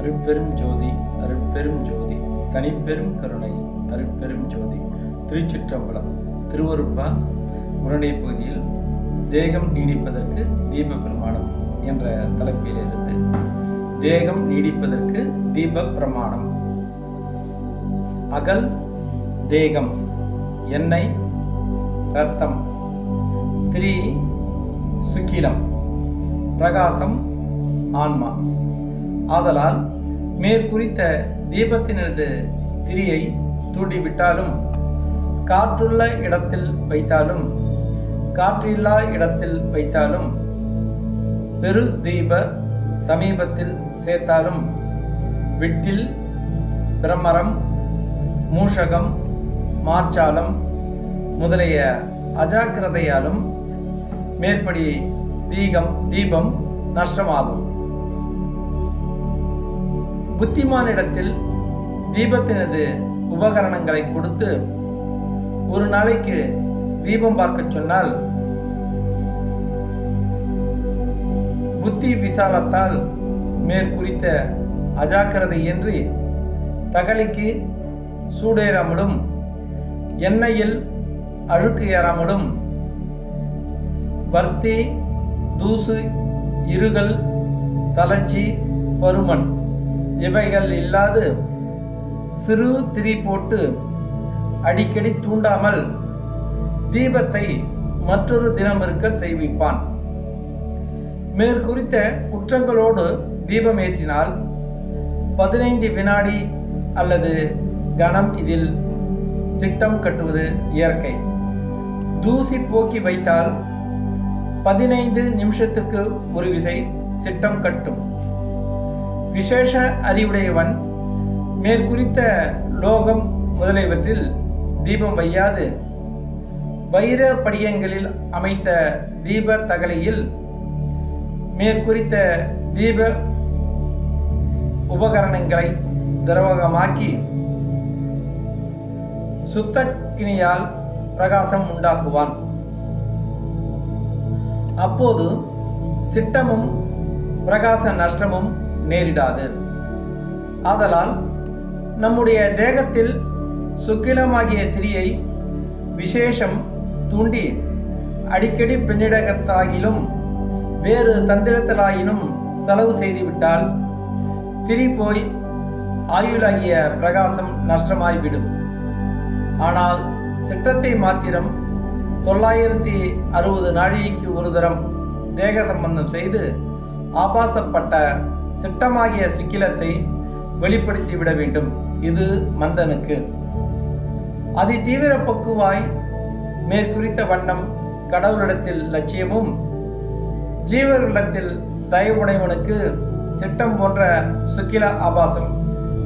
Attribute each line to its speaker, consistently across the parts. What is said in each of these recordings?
Speaker 1: அருட்பெரும் ஜோதி அருட்பெரும் ஜோதி தனிப்பெரும் கருணை அருட்பெரும் ஜோதி. திருச்சிற்றம்பலம். திருவருட்பா உடனே பகுதியில் தேகம் நீடிப்பதற்கு தீப பிரமாணம் என்ற தலைப்பிலிருந்து தேகம் நீடிப்பதற்கு தீப பிரமாணம். அகல் தேகம், எண்ணெய் இரத்தம், திரி சுக்கிலம், பிரகாசம் ஆன்மா. ஆதலால் மேற்குறித்த தீபத்தினது திரியை தூண்டிவிட்டாலும், காற்றுள்ள இடத்தில் வைத்தாலும், காற்றில்லா இடத்தில் வைத்தாலும், பெரு தீப சமீபத்தில் சேர்த்தாலும், விட்டில், பிரமரம், மூஷகம், மார்ச்சாலம் முதலிய அஜாக்கிரதையாலும் மேற்படி தீபம் நஷ்டமாகும். புத்திமானிடத்தில் தீபத்தினது உபகரணங்களை கொடுத்து ஒரு நாளைக்கு தீபம் பார்க்க சொன்னால், புத்தி விசாலத்தால் மேற்குறித்த அஜாக்கிரதையின்றி தகலிக்கு சூடேறாமலும், எண்ணெயில் அழுக்கு ஏறாமலும், வர்த்தி, தூசு, இருகல், தளர்ச்சி, பருமன் இவைகள் இல்லாது சிறு திரி போட்டு அடிக்கடி தூண்டாமல் தீபத்தை மற்றொரு தினம் இருக்க செய்விப்பான். மேற்குறித்த குற்றங்களோடு தீபம் ஏற்றினால் 15 வினாடி அல்லது கணம் இதில் சிட்டம் கட்டுவது இயற்கை. தூசி போக்கி வைத்தால் 15 நிமிஷத்துக்கு ஒரு விசை சிட்டம் கட்டும். விசேஷ அறிவுடையவன் மேற்குறித்த லோகம் முதலியவற்றில் தீபம் வையாது வைர படியங்களில் அமைத்த தீப தகலையில் மேற்குறித்த தீப உபகரணங்களை திரவகமாக்கி சுத்தக்கினியால் பிரகாசம் உண்டாக்குவான். அப்போது சிட்டமும் பிரகாச நஷ்டமும் நேரிடாது. ஆதலால் நம்முடைய தேகத்தில் சுக்கிலமாகிய திரியை விசேஷம் தூண்டி அடிக்கடி பெண்ணிடகத்தாகிலும் வேறு தந்திரத்திலாயினும் செலவு செய்துவிட்டால் திரி போய் ஆயுளாகிய பிரகாசம் நஷ்டமாய்விடும். ஆனால் சிட்டத்தை மாத்திரம் 960 நாழிகைக்கு ஒரு தரம் தேக சம்பந்தம் செய்து ஆபாசப்பட்ட சிட்டமாகிய சுக்கிலத்தை வெளிப்படுத்தி விட வேண்டும். இது மந்தனுக்கு. அதி தீவிர பக்குவாய் மேற்குறித்த வண்ணம் கடவுளிடத்தில் லட்சியமும், ஜீவர்களிடத்தில் தயவுடையவனுக்கு சிட்டம் போன்ற சுக்கில ஆபாசம்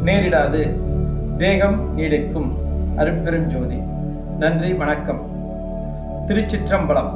Speaker 1: நேரிடாது. தேகம் நீடிக்கும். அருட்பெரும் ஜோதி. நன்றி, வணக்கம். திருச்சிற்றம்பலம்.